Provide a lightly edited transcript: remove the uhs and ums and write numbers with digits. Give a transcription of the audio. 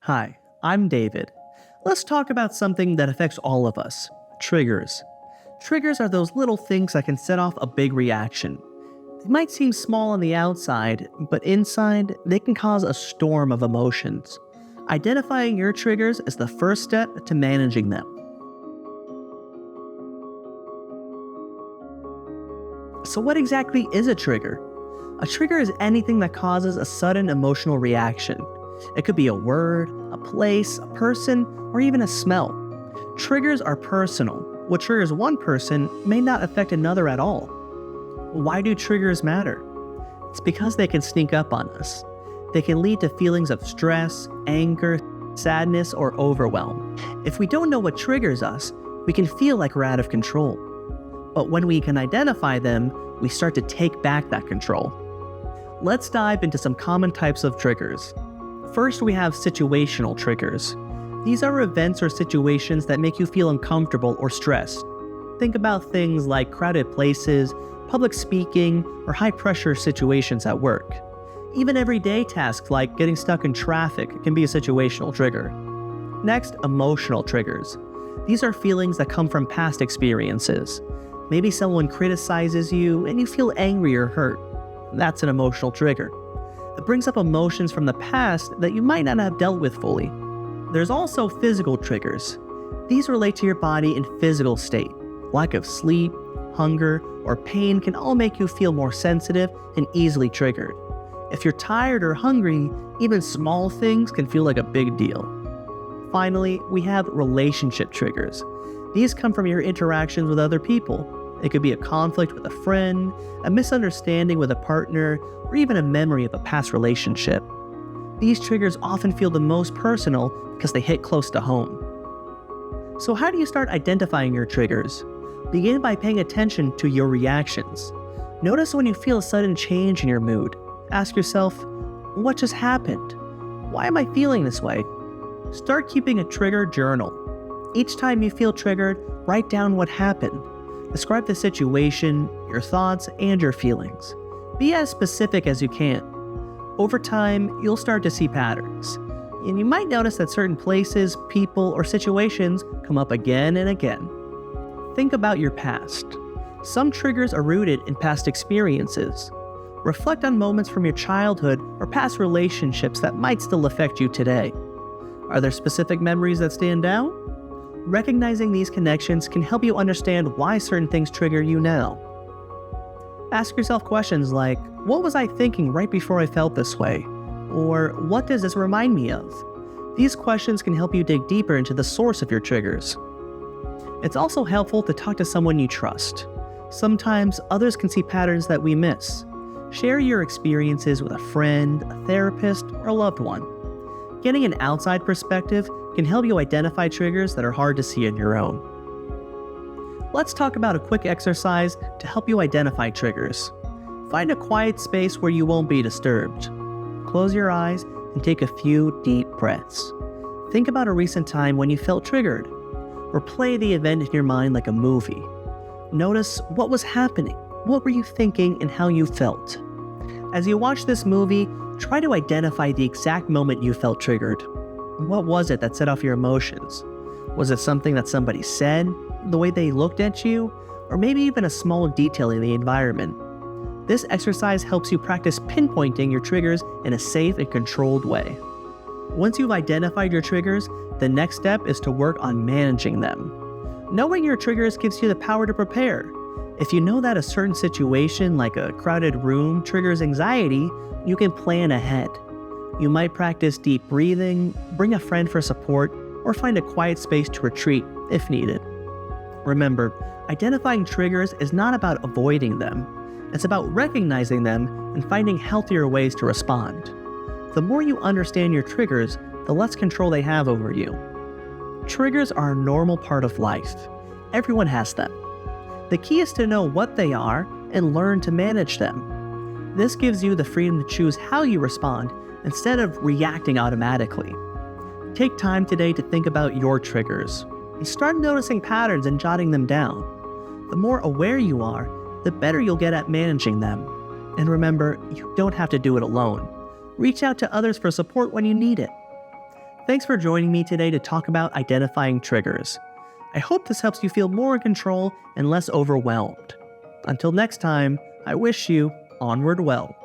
Hi, I'm David. Let's talk about something that affects all of us: triggers. Triggers are those little things that can set off a big reaction. They might seem small on the outside, but inside, they can cause a storm of emotions. Identifying your triggers is the first step to managing them. So, what exactly is a trigger? A trigger is anything that causes a sudden emotional reaction. It could be a word, a place, a person, or even a smell. Triggers are personal. What triggers one person may not affect another at all. Why do triggers matter? It's because they can sneak up on us. They can lead to feelings of stress, anger, sadness, or overwhelm. If we don't know what triggers us, we can feel like we're out of control. But when we can identify them, we start to take back that control. Let's dive into some common types of triggers. First, we have situational triggers. These are events or situations that make you feel uncomfortable or stressed. Think about things like crowded places, public speaking, or high-pressure situations at work. Even everyday tasks like getting stuck in traffic can be a situational trigger. Next, emotional triggers. These are feelings that come from past experiences. Maybe someone criticizes you and you feel angry or hurt. That's an emotional trigger. It brings up emotions from the past that you might not have dealt with fully. There's also physical triggers. These relate to your body and physical state. Lack of sleep, hunger, or pain can all make you feel more sensitive and easily triggered. If you're tired or hungry, even small things can feel like a big deal. Finally, we have relationship triggers. These come from your interactions with other people. It could be a conflict with a friend, a misunderstanding with a partner, or even a memory of a past relationship. These triggers often feel the most personal because they hit close to home. So how do you start identifying your triggers? Begin by paying attention to your reactions. Notice when you feel a sudden change in your mood. Ask yourself, what just happened? Why am I feeling this way? Start keeping a trigger journal. Each time you feel triggered, write down what happened. Describe the situation, your thoughts, and your feelings. Be as specific as you can. Over time, you'll start to see patterns, and you might notice that certain places, people, or situations come up again and again. Think about your past. Some triggers are rooted in past experiences. Reflect on moments from your childhood or past relationships that might still affect you today. Are there specific memories that stand out? Recognizing these connections can help you understand why certain things trigger you now. Ask yourself questions like, what was I thinking right before I felt this way? Or what does this remind me of? These questions can help you dig deeper into the source of your triggers. It's also helpful to talk to someone you trust. Sometimes others can see patterns that we miss. Share your experiences with a friend, a therapist, or a loved one. Getting an outside perspective can help you identify triggers that are hard to see on your own. Let's talk about a quick exercise to help you identify triggers. Find a quiet space where you won't be disturbed. Close your eyes and take a few deep breaths. Think about a recent time when you felt triggered. Replay the event in your mind like a movie. Notice what was happening, what were you thinking, and how you felt. As you watch this movie, try to identify the exact moment you felt triggered. What was it that set off your emotions? Was it something that somebody said, the way they looked at you, or maybe even a small detail in the environment? This exercise helps you practice pinpointing your triggers in a safe and controlled way. Once you've identified your triggers, the next step is to work on managing them. Knowing your triggers gives you the power to prepare. If you know that a certain situation, like a crowded room, triggers anxiety, you can plan ahead. You might practice deep breathing, bring a friend for support, or find a quiet space to retreat if needed. Remember, identifying triggers is not about avoiding them. It's about recognizing them and finding healthier ways to respond. The more you understand your triggers, the less control they have over you. Triggers are a normal part of life. Everyone has them. The key is to know what they are and learn to manage them. This gives you the freedom to choose how you respond instead of reacting automatically. Take time today to think about your triggers and start noticing patterns and jotting them down. The more aware you are, the better you'll get at managing them. And remember, you don't have to do it alone. Reach out to others for support when you need it. Thanks for joining me today to talk about identifying triggers. I hope this helps you feel more in control and less overwhelmed. Until next time, I wish you onward well.